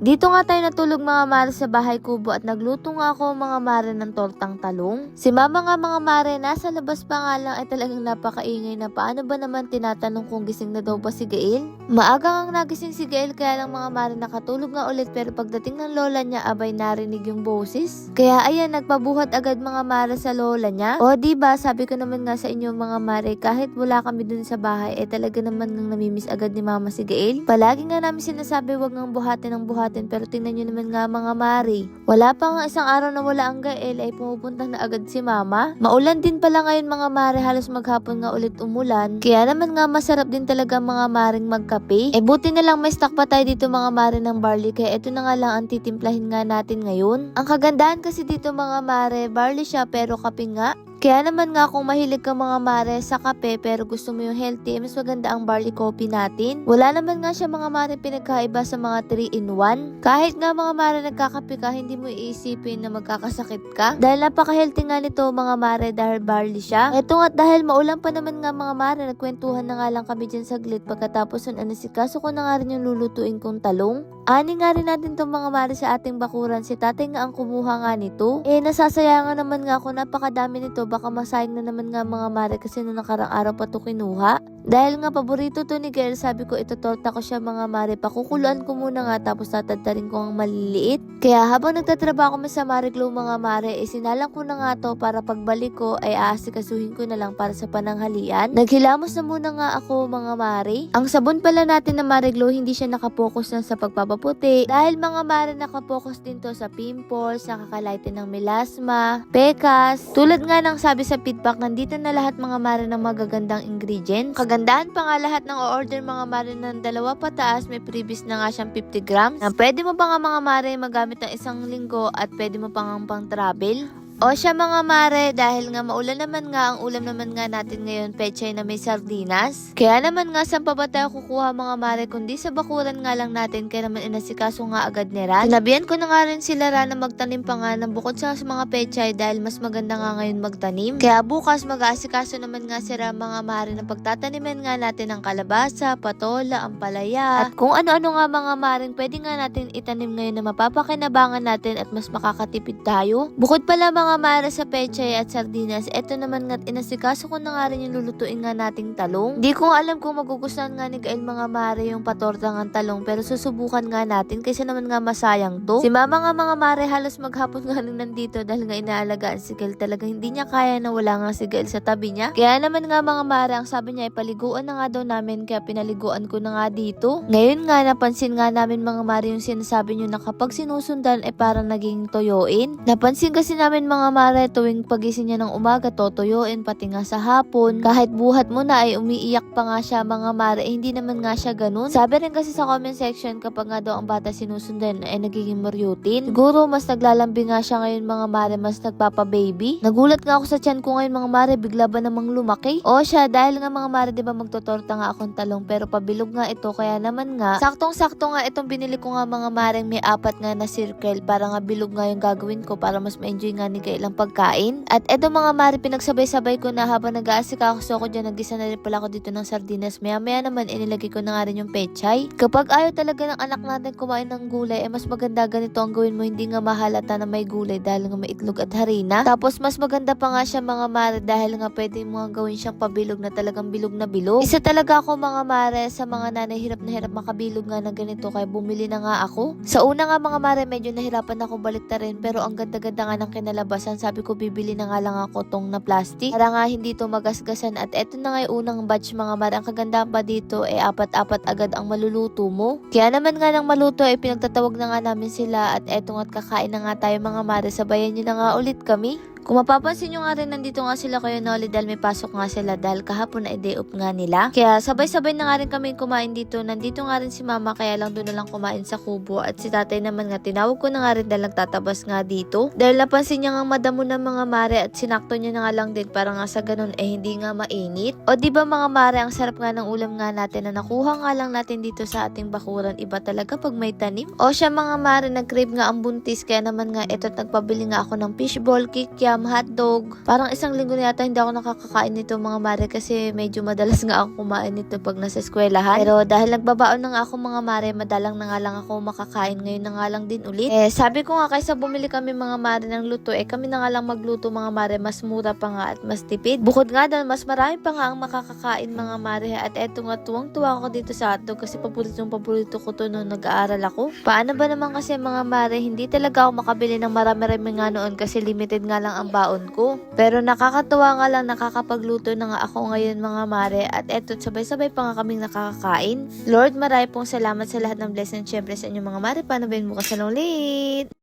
Dito nga tayo natulog mga mare sa bahay kubo at nagluto nga ako mga mare ng tortang talong. Si mama nga mga mare nasa labas pa nga lang ay talagang napakaingay na paano ba naman tinatanong kung gising na daw ba si Gail. Maaga nga nagising si Gail kaya lang mga mare nakatulog nga ulit pero pagdating ng lola niya abay narinig yung boses. Kaya ayan nagpabuhat agad mga mare sa lola niya. O diba sabi ko naman nga sa inyo mga mare kahit wala kami dun sa bahay talaga naman ngang namimiss agad ni mama si Gail. Palagi nga namin sinasabi wag ngang buhatin ng buhatin pero tingnan nyo naman nga mga mare. Wala pa nga isang araw na wala ang Gael ay pumupunta na agad si mama. Maulan din pala ngayon mga mare halos maghapon nga ulit umulan. Kaya naman nga masarap din talaga mga maring magkape. Buti na lang may stock pa tayo dito mga mare ng barley kaya ito na nga lang ang titimplahin nga natin ngayon. Ang kagandahan kasi dito mga mare barley siya pero kape nga. Kaya naman nga kung mahilig ka mga mare sa kape pero gusto mo yung healthy, mas maganda ang barley coffee natin. Wala naman nga siya mga mare pinagkaiba sa mga 3-in-1. Kahit nga mga mare nagkakape ka, hindi mo iisipin na magkakasakit ka. Dahil napaka-healthy nga nito mga mare dahil barley siya. Ito nga dahil maulan pa naman nga mga mare, nagkwentuhan na nga lang kami dyan saglit pagkatapos nun anasikaso ko na nga rin yung lulutuin kong talong. Ani nga rin natin itong mga mare sa ating bakuran. Si tatay nga ang kumuha nga nito. Nasasayangan naman nga ako napakadami nito. Baka masayang na naman nga mga mare kasi nung nakarang araw pa to kinuha. Dahil nga paborito to ni Gail, sabi ko ito torta ko siya mga mare. Pakukuluan ko muna nga tapos tatadtarin ko ang maliliit. Kaya habang nagtatrabaho kami sa Marie Glow mga mare, sinalang ko na nga to para pagbalik ko ay aasikasuhin ko na lang para sa pananghalian. Naghilamos na muna nga ako mga mare. Ang sabon pala natin na Marie Glow hindi siya nakapokus na sa pagpapaputi. Dahil mga mare nakapokus din to sa pimples, nakakalighten ng melasma, pekas. Tulad nga ng sabi sa feedback, nandito na lahat mga mare ng magagandang ingredients. Kagandahan pa nga lahat ng o-order mga mare ng 2 pataas, may previous na nga siyang 50 grams. Na pwede mo pa nga mga mare magamit ng 1 linggo at pwede mo pa nga pang travel. O siya mga mare, dahil nga maulan naman nga, ang ulam naman nga natin ngayon pechay na may sardinas. Kaya naman nga saan pa ba tayo kukuha mga mare kundi sa bakuran nga lang natin, kaya naman inasikaso nga agad ni Ran. Sinabihan ko na nga rin sila Ran na magtanim pa nga ng bukod sa mga pechay dahil mas maganda nga ngayon magtanim. Kaya bukas mag-aasikaso naman nga si Ran mga mare na pagtataniman nga natin ng kalabasa, patola, ampalaya, at kung ano-ano nga mga maring pwede nga natin itanim ngayon na mapapakinabangan natin at mas makakatipid tayo. Bukod pala mga mare sa pechay at sardinas, eto naman nga inasikaso ko na nga rin yung lulutuin nga nating talong. Di ko alam kung magugustuhan nga ni Gael mga mare yung patorta ng talong pero susubukan nga natin kasi naman nga masayang to. Si mama nga mga mare halos maghapon nga rin nandito dahil nga inaalagaan si Gael, talagang hindi niya kaya na wala nga si Gael sa tabi niya. Kaya naman nga mga mare ang sabi niya ay paliguan na nga daw namin kaya pinaliguan ko na nga dito. Ngayon nga napansin nga namin mga mare yung sinasabi niyo na kapag sinusundan ay parang naging toyoin. Napansin kasi namin mga mare tuwing pagising niya ng umaga totuyuin pati nga sa hapon. Kahit buhat mo na ay umiiyak pa nga siya mga mare, hindi naman nga siya ganun. Sabi rin kasi sa comment section kapag nga daw ang bata sinusundan ay nagiging maryutin. Siguro mas naglalambing nga siya ngayon mga mare, mas nagpapa-baby. Nagulat nga ako sa tiyan ko ngayon mga mare, bigla ba namang lumaki? O siya dahil nga mga mare diba magtotorta nga akong talong pero pabilog nga ito kaya naman nga saktong-sakto nga itong binili ko nga mga mare, may 4 nga na circle para nga bilog nga yung gagawin ko para mas ma-enjoy nga ni ilang pagkain. At eto mga mare, pinagsabay-sabay ko na habang nag-aasikaso ako dyan, nagisa na rin pala ako dito ng sardinas. Maya-maya naman inilagay ko na nga rin yung pechay. Kapag ayaw talaga ng anak natin kumain ng gulay, mas maganda ganito ang gawin mo, hindi nga mahalata na may gulay dahil nga may itlog at harina. Tapos mas maganda pa nga siya mga mare dahil nga pwede mo nga gawin siyang pabilog na talagang bilog na bilog. Isa talaga ako mga mare sa mga nanay hirap na hirap makabilog nga na ganito kaya bumili na nga ako. Sa una nga mga mare medyo nahirapan ako baliktarin pero ang ganda-ganda nga ng kinalabasan. Sabi ko bibili na nga lang ako tong na plastic para nga hindi to magasgasan. At eto na nga yung unang batch mga mare. Ang kagandahan pa dito ay 4-4 agad ang maluluto mo. Kaya naman nga nang maluto ay pinagtatawag na nga namin sila at eto nga't kakain na nga tayo mga mare. Sabayan nyo na nga ulit kami. Kung mapapansin nyo nga rin, nandito nga sila kayo Noli dahil may pasok nga sila dahil kahapon na day off nga nila. Kaya sabay-sabay na nga rin kami kumain dito. Nandito nga rin si mama kaya lang doon na lang kumain sa kubo. At si tatay naman nga tinawag ko na nga rin dahil nagtatabas nga dito. Dahil napansin niya nga madamo ng mga mare at sinakto niya na nga lang din para nga sa ganun hindi nga mainit. O diba mga mare, ang sarap nga ng ulam nga natin na nakuha nga lang natin dito sa ating bakuran. Iba talaga pag may tanim. O siya mga mare, nag-crave nga ang buntis kaya naman nga ito't nagpabili nga ako ng fishball, kikya, kikiam, hotdog. Parang isang linggo na yata hindi ako nakakakain nito mga mare kasi medyo madalas nga ako kumain nito pag nasa eskwelahan. Pero dahil nagbabaon na nga ako mga mare, madalang na nga lang ako makakain ngayon na nga lang din ulit. Sabi ko nga kaysa bumili kami mga mare ng luto, kami na nga lang magluto mga mare, mas mura pa nga at mas tipid. Bukod nga doon, mas marami pa nga ang makakakain mga mare at eto nga tuwang-tuwa ako dito sa hotdog kasi paborito ko to nung nag-aaral ako. Paano ba naman kasi mga mare, hindi talaga ako makabili ng marami-rami nga noon kasi limited nga lang ang baon ko. Pero nakakatuwa nga lang nakakapagluto na nga ako ngayon mga mare at eto sabay-sabay pa nga kaming nakakakain. Lord, marami pong salamat sa lahat ng blessing syempre sa inyo mga mare. Paano ba yun bukas na ulit?